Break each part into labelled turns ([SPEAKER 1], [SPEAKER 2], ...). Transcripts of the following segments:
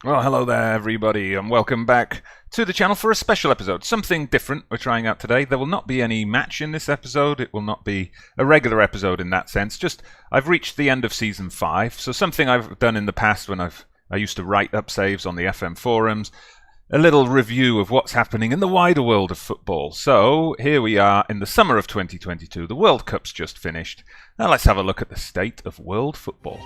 [SPEAKER 1] Well, hello there, everybody, and welcome back to the channel for a special episode. Something different we're trying out today. There will not be any match in this episode. It will not be a regular episode in that sense. Just, I've reached the end of Season 5, so something I've done in the past when I used to write up saves on the FM forums. A little review of what's happening in the wider world of football. So, here we are in the summer of 2022. The World Cup's just finished. Now let's have a look at the state of world football.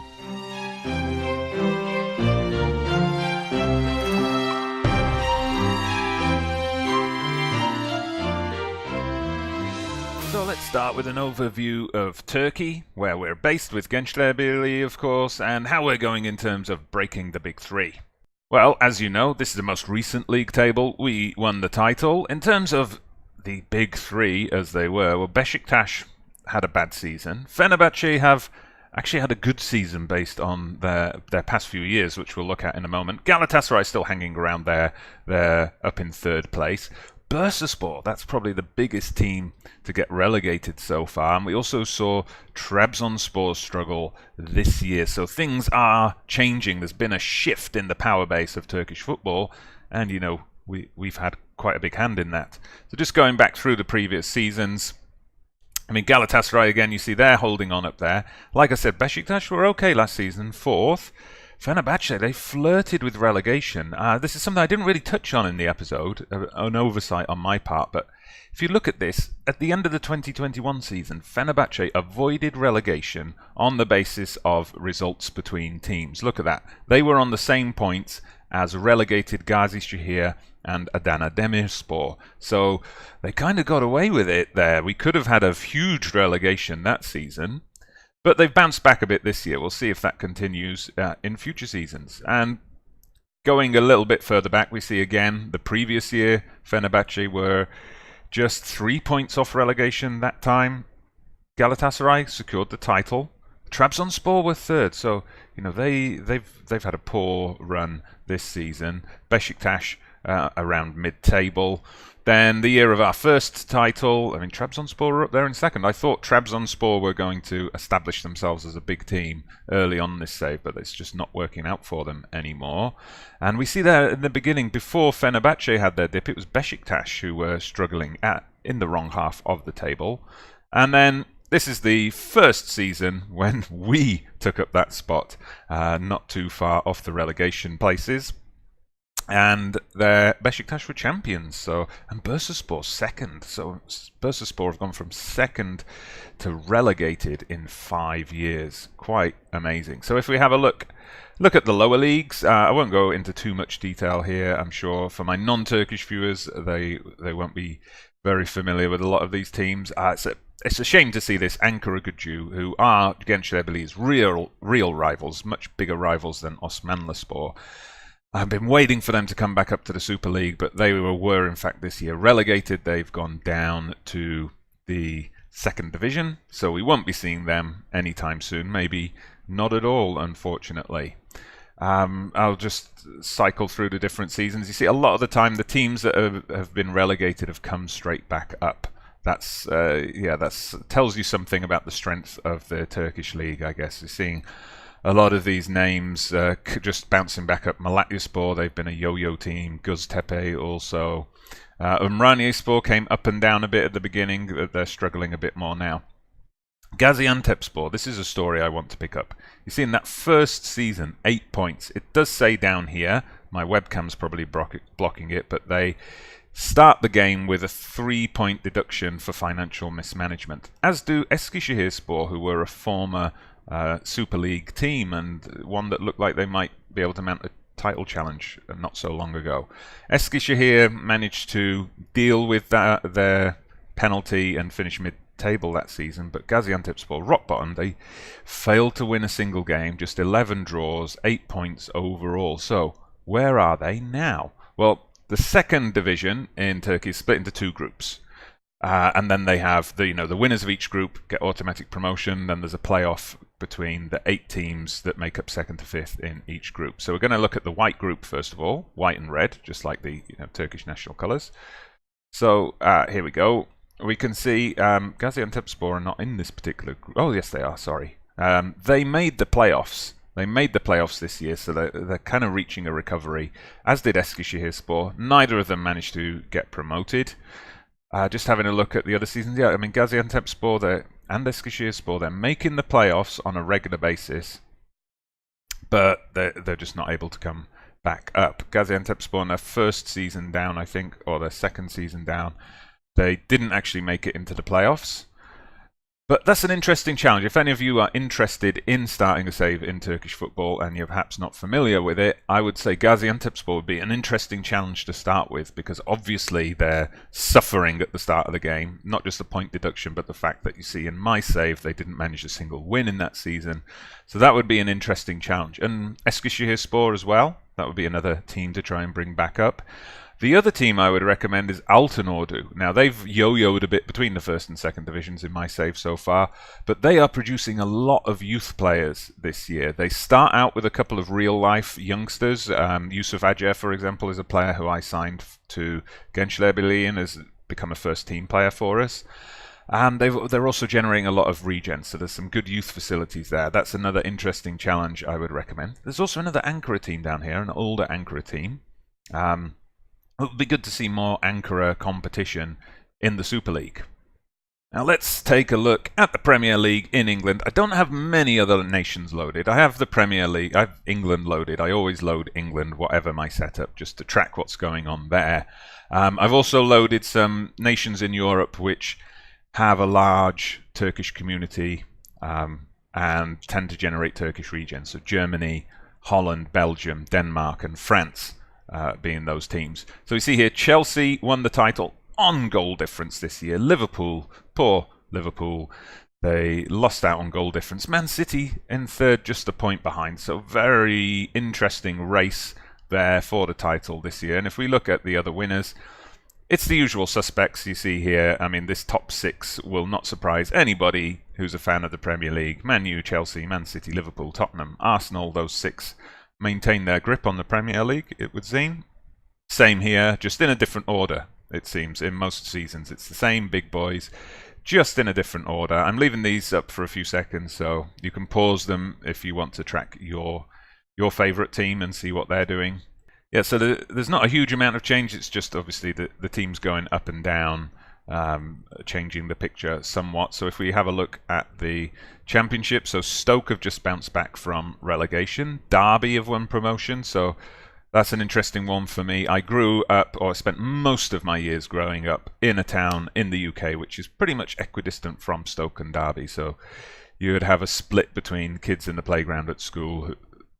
[SPEAKER 1] So let's start with an overview of Turkey, where we're based with Genclerbirligi, of course, and how we're going in terms of breaking the big three. Well, as you know, this is the most recent league table. We won the title. In terms of the big three, as they were, well, Besiktas had a bad season. Fenerbahce have actually had a good season based on their past few years, which we'll look at in a moment. Galatasaray is still hanging around there. They're up in third place. Bursaspor, that's probably the biggest team to get relegated so far. And we also saw Trabzonspor struggle this year. So things are changing. There's been a shift in the power base of Turkish football. And, you know, we've had quite a big hand in that. So just going back through the previous seasons, I mean, Galatasaray, again, you see they're holding on up there. Like I said, Besiktas were okay last season, fourth. Fenerbahce, they flirted with relegation. This is something I didn't really touch on in the episode, an oversight on my part, but if you look at this, at the end of the 2021 season, Fenerbahce avoided relegation on the basis of results between teams. Look at that. They were on the same points as relegated Gazişehir and Adana Demirspor. So they kind of got away with it there. We could have had a huge relegation that season. But they've bounced back a bit this year. We'll see if that continues in future seasons. And going a little bit further back, we see again the previous year, Fenerbahce were just 3 points off relegation that time. Galatasaray secured the title. Trabzonspor were third, so you know they've had a poor run this season. Besiktas around mid-table. Then the year of our first title, I mean, Trabzonspor were up there in second. I thought Trabzonspor were going to establish themselves as a big team early on this save, but it's just not working out for them anymore. And we see there in the beginning, before Fenerbahce had their dip, it was Besiktas who were struggling in the wrong half of the table. And then this is the first season when we took up that spot, not too far off the relegation places. And Besiktas were champions, and Bursaspor second. So Bursaspor have gone from second to relegated in 5 years. Quite amazing. So if we have a look at the lower leagues, I won't go into too much detail here. I'm sure for my non-Turkish viewers, they won't be very familiar with a lot of these teams. It's a shame to see this Ankaragücü, who are Genclerbirligi's real rivals, much bigger rivals than Osmanlıspor. I've been waiting for them to come back up to the Super League, but they were in fact this year relegated. They've gone down to the second division, so we won't be seeing them anytime soon. Maybe not at all, unfortunately. I'll just cycle through the different seasons. You see, a lot of the time, the teams that have been relegated have come straight back up. That's tells you something about the strength of the Turkish league, I guess. You're seeing a lot of these names just bouncing back up. Malatyaspor, they've been a yo-yo team. Göztepe also. Ümraniyeспor came up and down a bit at the beginning. They're struggling a bit more now. Gaziantepspor, this is a story I want to pick up. You see, in that first season, 8 points. It does say down here, my webcam's probably blocking it, but they start the game with a 3-point deduction for financial mismanagement, as do Eskişehirspor, who were a former Super League team and one that looked like they might be able to mount a title challenge not so long ago. Eskişehir managed to deal with their penalty and finish mid-table that season, but Gaziantepspor, rock bottom, they failed to win a single game, just 11 draws, 8 points overall. So where are they now? Well, the second division in Turkey is split into 2 groups. And then they have the winners of each group get automatic promotion. Then there's a playoff between the 8 teams that make up second to fifth in each group. So we're going to look at the white group first of all, white and red, just like the Turkish national colours. So here we go. We can see Gaziantepspor are not in this particular group. Oh yes, they are. Sorry, they made the playoffs They made the playoffs this year, so they're kind of reaching a recovery, as did Eskişehirspor. Neither of them managed to get promoted. Just having a look at the other seasons, yeah, I mean, Gaziantepspor and Eskişehirspor, they're making the playoffs on a regular basis, but they're just not able to come back up. Gaziantepspor in their first season down, I think, or their second season down, they didn't actually make it into the playoffs. But that's an interesting challenge. If any of you are interested in starting a save in Turkish football and you're perhaps not familiar with it, I would say Gaziantepspor would be an interesting challenge to start with, because obviously they're suffering at the start of the game. Not just the point deduction, but the fact that you see in my save they didn't manage a single win in that season. So that would be an interesting challenge. And Eskişehirspor as well. That would be another team to try and bring back up. The other team I would recommend is Altınordu. Now, they've yo-yoed a bit between the first and second divisions in my save so far, but they are producing a lot of youth players this year. They start out with a couple of real-life youngsters. Yusuf Acer, for example, is a player who I signed to Genclerbirligi and has become a first-team player for us. And they're also generating a lot of regen, so there's some good youth facilities there. That's another interesting challenge I would recommend. There's also another Ankara team down here, an older Ankara team. It would be good to see more Ankara competition in the Super League. Now let's take a look at the Premier League in England. I don't have many other nations loaded. I have the Premier League, I have England loaded. I always load England, whatever my setup, just to track what's going on there. I've also loaded some nations in Europe which have a large Turkish community and tend to generate Turkish regions. So Germany, Holland, Belgium, Denmark and France. Being those teams. So we see here Chelsea won the title on goal difference this year. Liverpool, poor Liverpool, they lost out on goal difference. Man City in third, just a point behind. So very interesting race there for the title this year. And if we look at the other winners, it's the usual suspects you see here. I mean, this top six will not surprise anybody who's a fan of the Premier League. Man U, Chelsea, Man City, Liverpool, Tottenham, Arsenal, those six maintain their grip on the Premier League, it would seem. Same here, just in a different order, it seems. In most seasons, it's the same big boys, just in a different order. I'm leaving these up for a few seconds, so you can pause them if you want to track your favourite team and see what they're doing. Yeah, so there's not a huge amount of change. It's just obviously the teams going up and down, changing the picture somewhat. So if we have a look at the Championship, so Stoke have just bounced back from relegation. Derby have won promotion, so that's an interesting one for me. I grew up, or I spent most of my years growing up in a town in the UK which is pretty much equidistant from Stoke and Derby. So you would have a split between kids in the playground at school,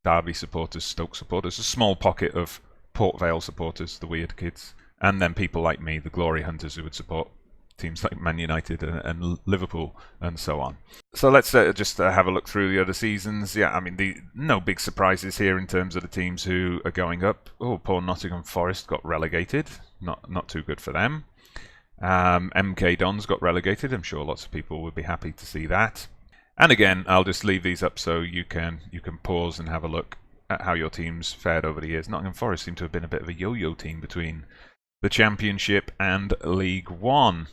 [SPEAKER 1] Derby supporters, Stoke supporters, a small pocket of Port Vale supporters, the weird kids, and then people like me, the glory hunters, who would support teams like Man United and Liverpool and so on. So let's just have a look through the other seasons. Yeah, I mean, no big surprises here in terms of the teams who are going up. Oh, poor Nottingham Forest got relegated. Not too good for them. MK Dons got relegated. I'm sure lots of people would be happy to see that. And again, I'll just leave these up so you can pause and have a look at how your teams fared over the years. Nottingham Forest seem to have been a bit of a yo-yo team between the Championship and League One.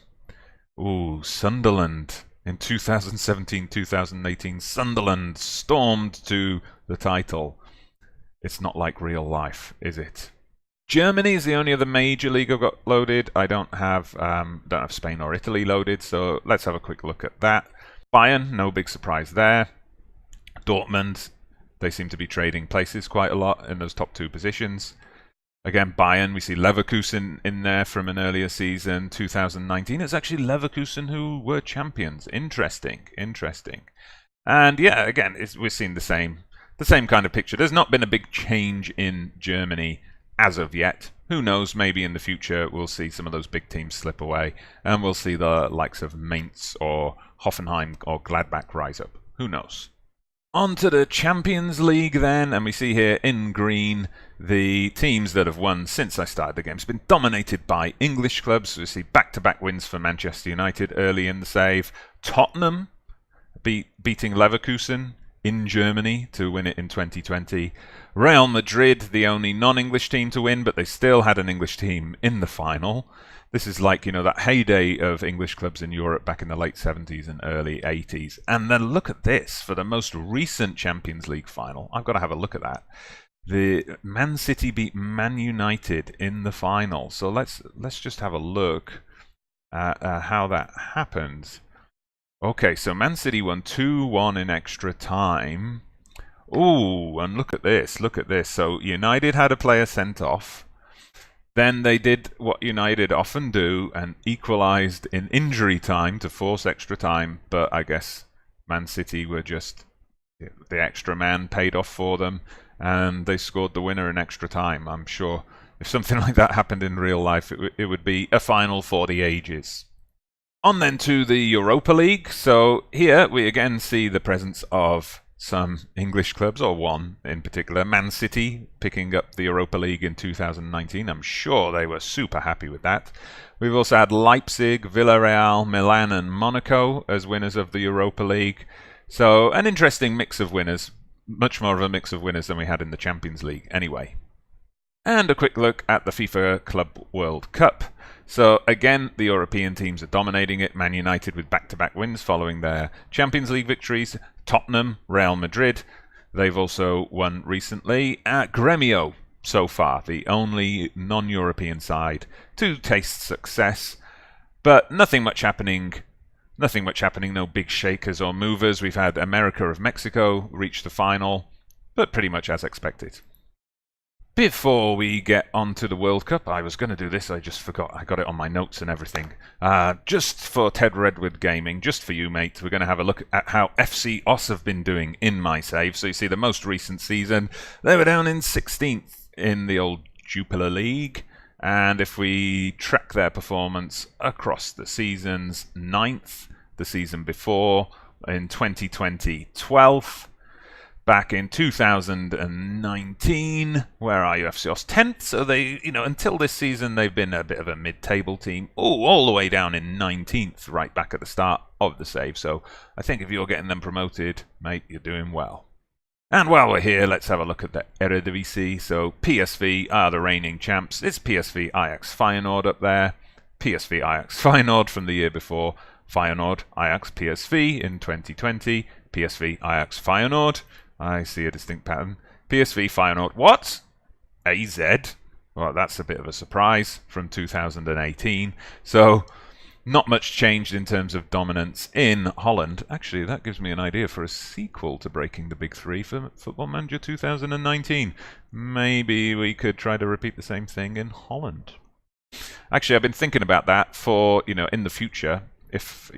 [SPEAKER 1] Ooh, Sunderland. In 2017-2018, Sunderland stormed to the title. It's not like real life, is it? Germany is the only other major league I've got loaded. I don't have Spain or Italy loaded, so let's have a quick look at that. Bayern, no big surprise there. Dortmund, they seem to be trading places quite a lot in those top two positions. Again, Bayern, we see Leverkusen in there from an earlier season, 2019. It's actually Leverkusen who were champions. Interesting. And yeah, again, we're seeing the same kind of picture. There's not been a big change in Germany as of yet. Who knows, maybe in the future we'll see some of those big teams slip away and we'll see the likes of Mainz or Hoffenheim or Gladbach rise up. Who knows? On to the Champions League then, and we see here in green the teams that have won since I started the game. It's been dominated by English clubs. We see back-to-back wins for Manchester United early in the save. Tottenham beating Leverkusen in Germany to win it in 2020. Real Madrid, the only non-English team to win, but they still had an English team in the final. This is like, that heyday of English clubs in Europe back in the late 70s and early 80s. And then look at this, for the most recent Champions League final. I've got to have a look at that. The Man City beat Man United in the final. So let's just have a look at how that happened. Okay, so Man City won 2-1 in extra time. Ooh, and look at this, So United had a player sent off. Then they did what United often do and equalised in injury time to force extra time. But I guess Man City were just... the extra man paid off for them, and they scored the winner in extra time. I'm sure if something like that happened in real life, it would be a final for the ages. On then to the Europa League. So here we again see the presence of some English clubs, or one in particular, Man City, picking up the Europa League in 2019. I'm sure they were super happy with that. We've also had Leipzig, Villarreal, Milan and Monaco as winners of the Europa League. So an interesting mix of winners, much more of a mix of winners than we had in the Champions League anyway. And a quick look at the FIFA Club World Cup. So again, the European teams are dominating it. Man United with back-to-back wins following their Champions League victories. Tottenham, Real Madrid, they've also won recently. Gremio, so far, the only non-European side to taste success. But nothing much happening, no big shakers or movers. We've had America of Mexico reach the final, but pretty much as expected. Before we get on to the World Cup, I was going to do this, I just forgot. I got it on my notes and everything. Just for Ted Redwood Gaming, just for you, mate, we're going to have a look at how FC Os have been doing in my save. So you see the most recent season, they were down in 16th in the old Jupiler League. And if we track their performance across the seasons, 9th the season before, in 2020, 12th. Back in 2019, where are you, FC Os? 10th, so they, until this season, they've been a bit of a mid-table team. Oh, all the way down in 19th, right back at the start of the save. So I think if you're getting them promoted, mate, you're doing well. And while we're here, let's have a look at the Eredivisie. So PSV are the reigning champs. It's PSV Ajax Feyenoord up there. PSV Ajax Feyenoord from the year before. Feyenoord Ajax PSV in 2020. PSV Ajax Feyenoord. I see a distinct pattern. PSV Feyenoord. What? AZ? Well, that's a bit of a surprise from 2018. So, not much changed in terms of dominance in Holland. Actually, that gives me an idea for a sequel to Breaking the Big Three for Football Manager 2019. Maybe we could try to repeat the same thing in Holland. Actually, I've been thinking about that for, in the future. If,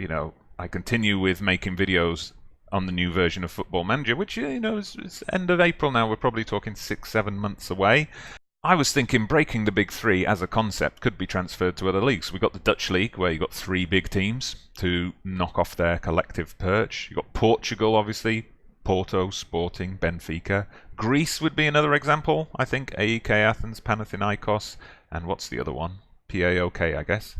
[SPEAKER 1] I continue with making videos on the new version of Football Manager, which, is end of April now. We're probably talking 6-7 months away. I was thinking Breaking the Big Three as a concept could be transferred to other leagues. We've got the Dutch League, where you've got 3 big teams to knock off their collective perch. You've got Portugal, obviously. Porto, Sporting, Benfica. Greece would be another example, I think. AEK Athens, Panathinaikos, and what's the other one? PAOK, I guess.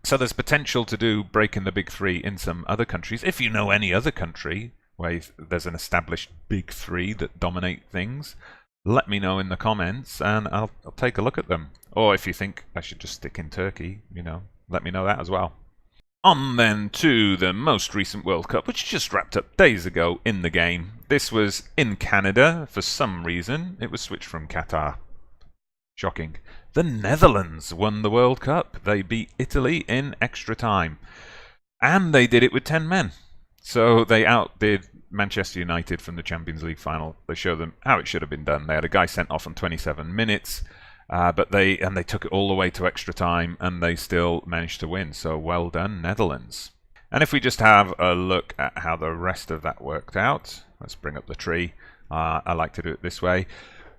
[SPEAKER 1] So there's potential to do Breaking the Big Three in some other countries. If you know any other country where there's an established Big Three that dominate things, let me know in the comments and I'll take a look at them. Or if you think I should just stick in Turkey, let me know that as well. On then to the most recent World Cup, which just wrapped up days ago in the game. This was in Canada. For some reason, it was switched from Qatar. Shocking. The Netherlands won the World Cup. They beat Italy in extra time. And they did it with 10 men. So they outdid Manchester United from the Champions League final. They showed them how it should have been done. They had a guy sent off on 27 minutes. But they took it all the way to extra time, and they still managed to win. So well done, Netherlands. And if we just have a look at how the rest of that worked out, let's bring up the tree. I like to do it this way.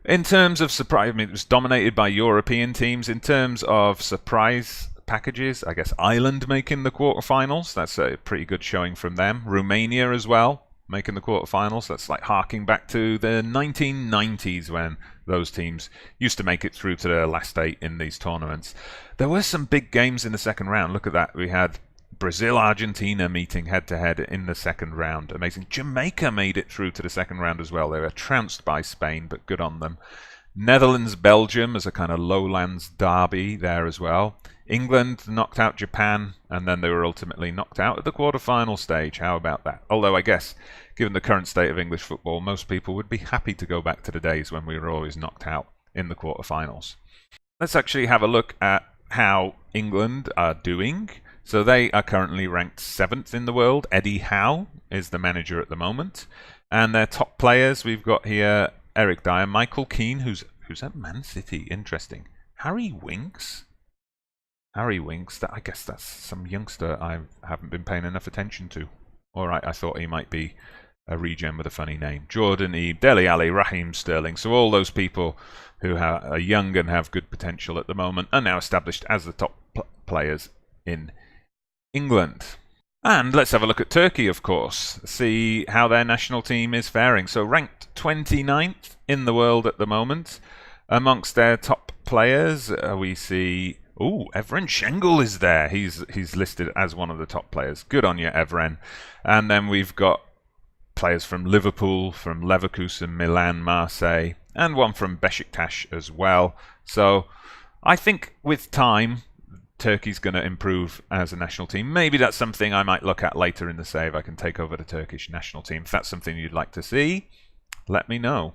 [SPEAKER 1] In terms of surprise, it was dominated by European teams. In terms of surprise packages, I guess Ireland making the quarterfinals. That's a pretty good showing from them. Romania as well, making the quarterfinals. That's like harking back to the 1990s when those teams used to make it through to the last 8 in these tournaments. There were some big games in the second round. Look at that. We had Brazil-Argentina meeting head-to-head in the second round. Amazing. Jamaica made it through to the second round as well. They were trounced by Spain, but good on them. Netherlands-Belgium as a kind of lowlands derby there as well. England knocked out Japan, and then they were ultimately knocked out at the quarter-final stage. How about that? Although I guess, given the current state of English football, most people would be happy to go back to the days when we were always knocked out in the quarter-finals. Let's actually have a look at how England are doing. So they are currently ranked 7th in the world. Eddie Howe is the manager at the moment. And their top players, we've got here Eric Dyer, Michael Keane, who's at Man City. Interesting. Harry Winks. I guess that's some youngster I haven't been paying enough attention to. Alright, I thought he might be a regen with a funny name. Jordan Ebe, Dele Alli, Raheem Sterling. So all those people who are young and have good potential at the moment are now established as the top players in England. And let's have a look at Turkey, of course. See how their national team is faring. So ranked 29th in the world at the moment. Amongst their top players, we see... Ooh, Evren Şengül is there. He's listed as one of the top players. Good on you, Evren. And then we've got players from Liverpool, from Leverkusen, Milan, Marseille, and one from Besiktas as well. So I think with time, Turkey's going to improve as a national team. Maybe that's something I might look at later in the save. I can take over the Turkish national team. If that's something you'd like to see, let me know.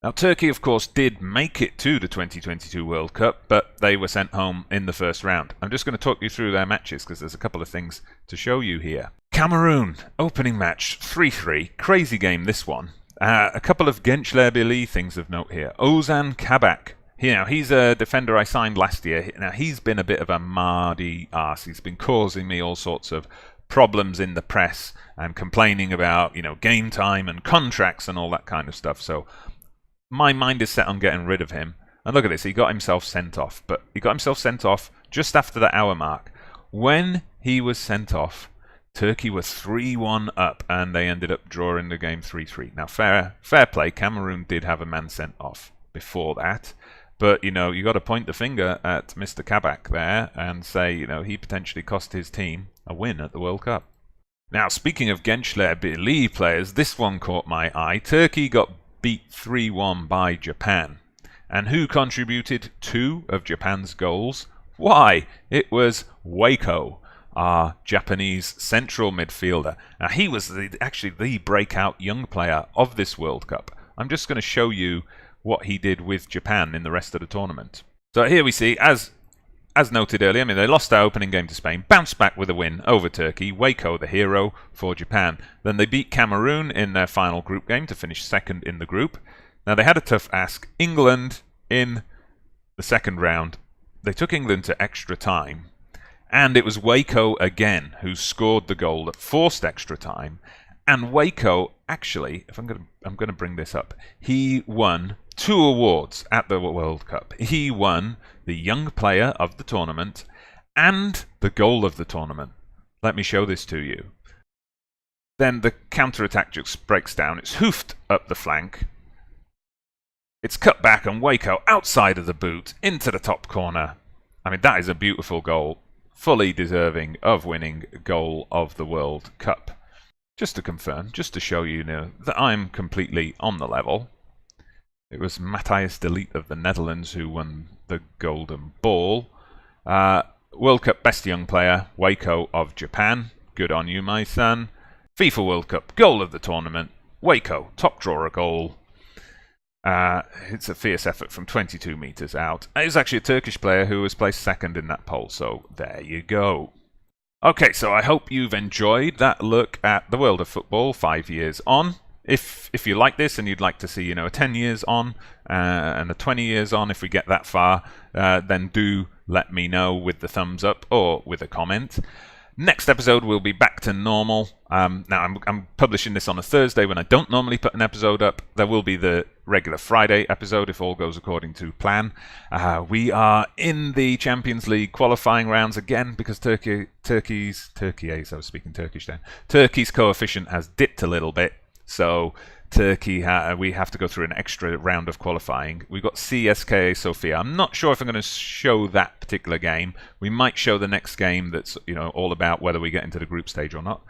[SPEAKER 1] Now, Turkey, of course, did make it to the 2022 World Cup, but they were sent home in the first round. I'm just going to talk you through their matches because there's a couple of things to show you here. Cameroon, opening match, 3-3. Crazy game, this one. A couple of Genclerbirligi things of note here. Ozan Kabak. He's a defender I signed last year. Now, he's been a bit of a mardy arse. He's been causing me all sorts of problems in the press and complaining about, game time and contracts and all that kind of stuff. So my mind is set on getting rid of him. And look at this, he got himself sent off. But he got himself sent off just after the hour mark. When he was sent off, Turkey were 3-1 up, and they ended up drawing the game 3-3. Now, fair play, Cameroon did have a man sent off before that. But, you got to point the finger at Mr. Kabak there and say, he potentially cost his team a win at the World Cup. Now, speaking of Genclerbirligi players, this one caught my eye. Turkey got beat 3-1 by Japan. And who contributed 2 of Japan's goals? Why? It was Waco, our Japanese central midfielder. Now, he was actually the breakout young player of this World Cup. I'm just going to show you what he did with Japan in the rest of the tournament. So here we see, as noted earlier, they lost their opening game to Spain, bounced back with a win over Turkey. Waco, the hero for Japan. Then they beat Cameroon in their final group game to finish second in the group. Now, they had a tough ask. England in the second round. They took England to extra time. And it was Waco again who scored the goal that forced extra time. And Waco, actually, if I'm going to bring this up, he won 2 awards at the World Cup. He won the Young Player of the tournament and the Goal of the tournament. Let me show this to you. Then the counter-attack just breaks down. It's hoofed up the flank. It's cut back, and Waco outside of the boot into the top corner. That is a beautiful goal. Fully deserving of winning Goal of the World Cup. Just to confirm, just to show you that I'm completely on the level. It was Matthijs de Ligt of the Netherlands who won the Golden Ball. World Cup Best Young Player, Waco of Japan. Good on you, my son. FIFA World Cup Goal of the Tournament, Waco, top drawer goal. It's a fierce effort from 22 metres out. It was actually a Turkish player who was placed second in that poll, so there you go. Okay, so I hope you've enjoyed that look at the world of football 5 years on. If you like this and you'd like to see, a 10 years on and a 20 years on, if we get that far, then do let me know with the thumbs up or with a comment. Next episode will be back to normal. Now, I'm publishing this on a Thursday when I don't normally put an episode up. There will be the regular Friday episode if all goes according to plan. We are in the Champions League qualifying rounds again because Turkey's coefficient has dipped a little bit. So Turkey, we have to go through an extra round of qualifying. We've got CSKA Sofia. I'm not sure if I'm going to show that particular game. We might show the next game that's all about whether we get into the group stage or not.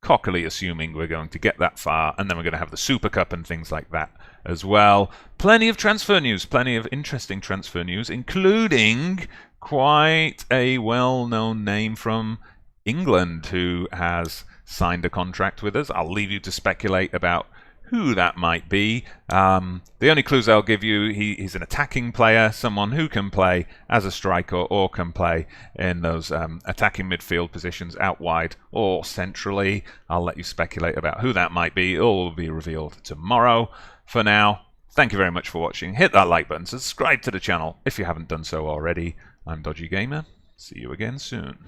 [SPEAKER 1] Cockily assuming we're going to get that far, and then we're going to have the Super Cup and things like that as well. Plenty of transfer news, plenty of interesting transfer news, including quite a well-known name from England who has signed a contract with us. I'll leave you to speculate about who that might be. The only clues I'll give you, he's an attacking player, someone who can play as a striker or can play in those attacking midfield positions out wide or centrally. I'll let you speculate about who that might be. All will be revealed tomorrow. For now, thank you very much for watching. Hit that like button, subscribe to the channel if you haven't done so already. I'm Dodgy Gamer. See you again soon.